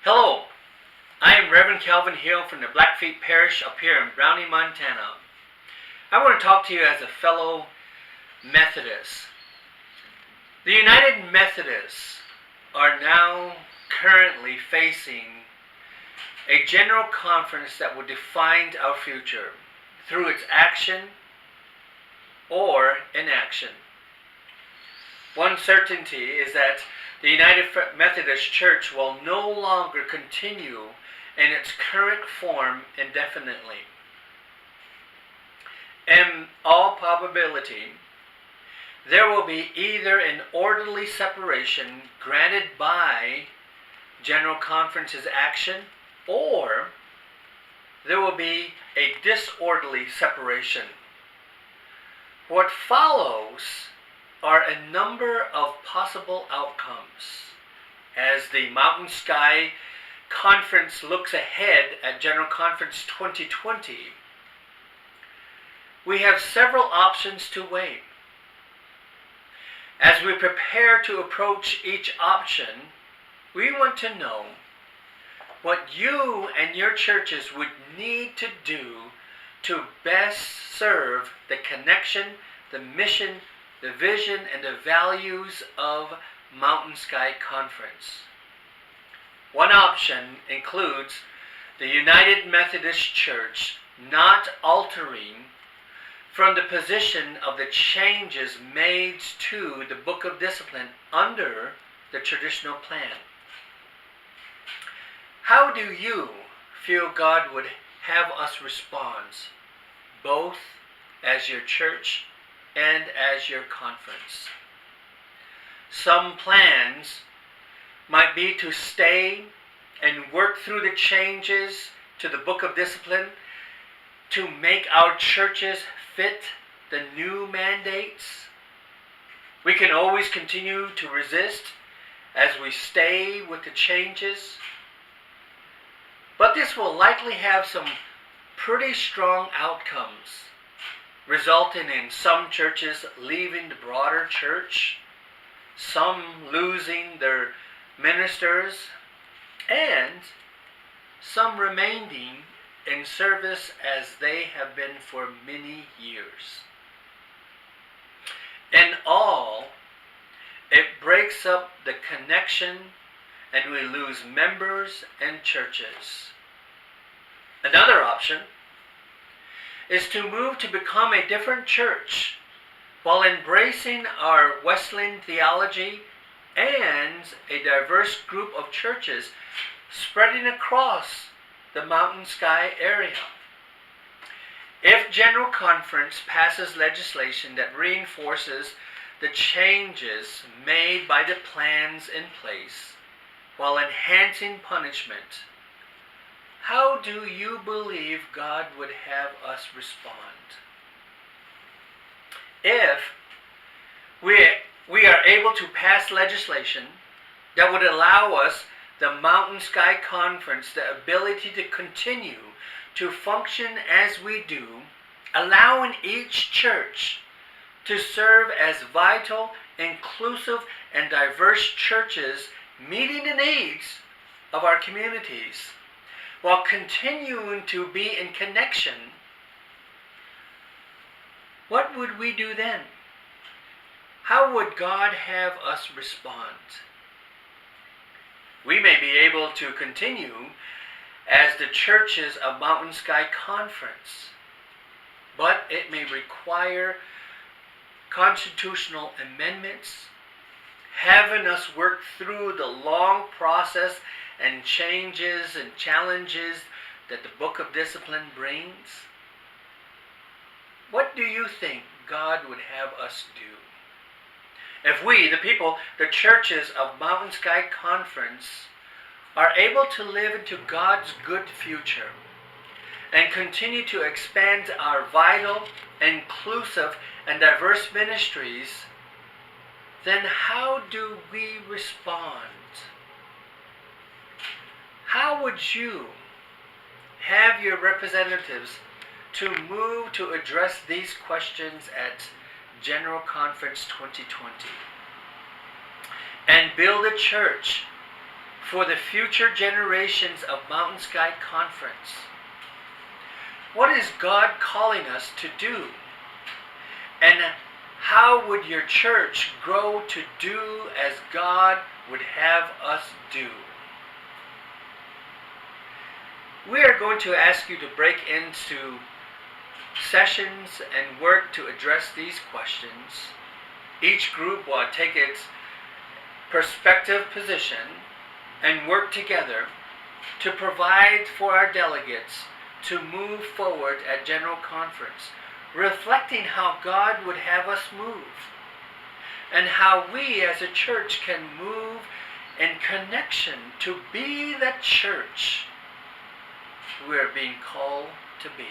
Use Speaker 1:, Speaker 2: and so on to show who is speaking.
Speaker 1: Hello, I am Reverend Calvin Hill from the Blackfeet Parish up here in Browning, Montana. I want to talk to you as a fellow Methodist. The United Methodists are now currently facing a general conference that will define our future through its action or inaction. One certainty is that the United Methodist Church will no longer continue in its current form indefinitely. In all probability, there will be either an orderly separation granted by General Conference's action, or there will be a disorderly separation. What follows are a number of possible outcomes as the Mountain Sky Conference looks ahead at General Conference 2020. We have several options to weigh. As we prepare to approach each option, we want to know what you and your churches would need to do to best serve the connection, the mission, the vision, and the values of Mountain Sky Conference. One option includes the United Methodist Church not altering from the position of the changes made to the Book of Discipline under the traditional plan. How do you feel God would have us respond, both as your church and as your conference? Some plans might be to stay and work through the changes to the Book of Discipline to make our churches fit the new mandates. We can always continue to resist as we stay with the changes, but this will likely have some pretty strong outcomes, resulting in some churches leaving the broader church, some losing their ministers, and some remaining in service as they have been for many years. In all, it breaks up the connection and we lose members and churches. Another option is to move to become a different church while embracing our Wesleyan theology and a diverse group of churches spreading across the Mountain Sky area. If General Conference passes legislation that reinforces the changes made by the plans in place while enhancing punishment, how do you believe God would have us respond? If we are able to pass legislation that would allow us, the Mountain Sky Conference, the ability to continue to function as we do, allowing each church to serve as vital, inclusive, and diverse churches meeting the needs of our communities, while continuing to be in connection, what would we do then? How would God have us respond? We may be able to continue as the churches of Mountain Sky Conference, but it may require constitutional amendments, having us work through the long process and changes and challenges that the Book of Discipline brings. What do you think God would have us do? If we, the people, the churches of Mountain Sky Conference, are able to live into God's good future and continue to expand our vital, inclusive, and diverse ministries, then how do we respond? How would you have your representatives to move to address these questions at General Conference 2020 and build a church for the future generations of Mountain Sky Conference. What is God calling us to do? And how would your church grow to do as God would have us do? We are going to ask you to break into sessions and work to address these questions. Each group will take its perspective position and work together to provide for our delegates to move forward at General Conference, reflecting how God would have us move and how we as a church can move in connection to be the church we are being called to be.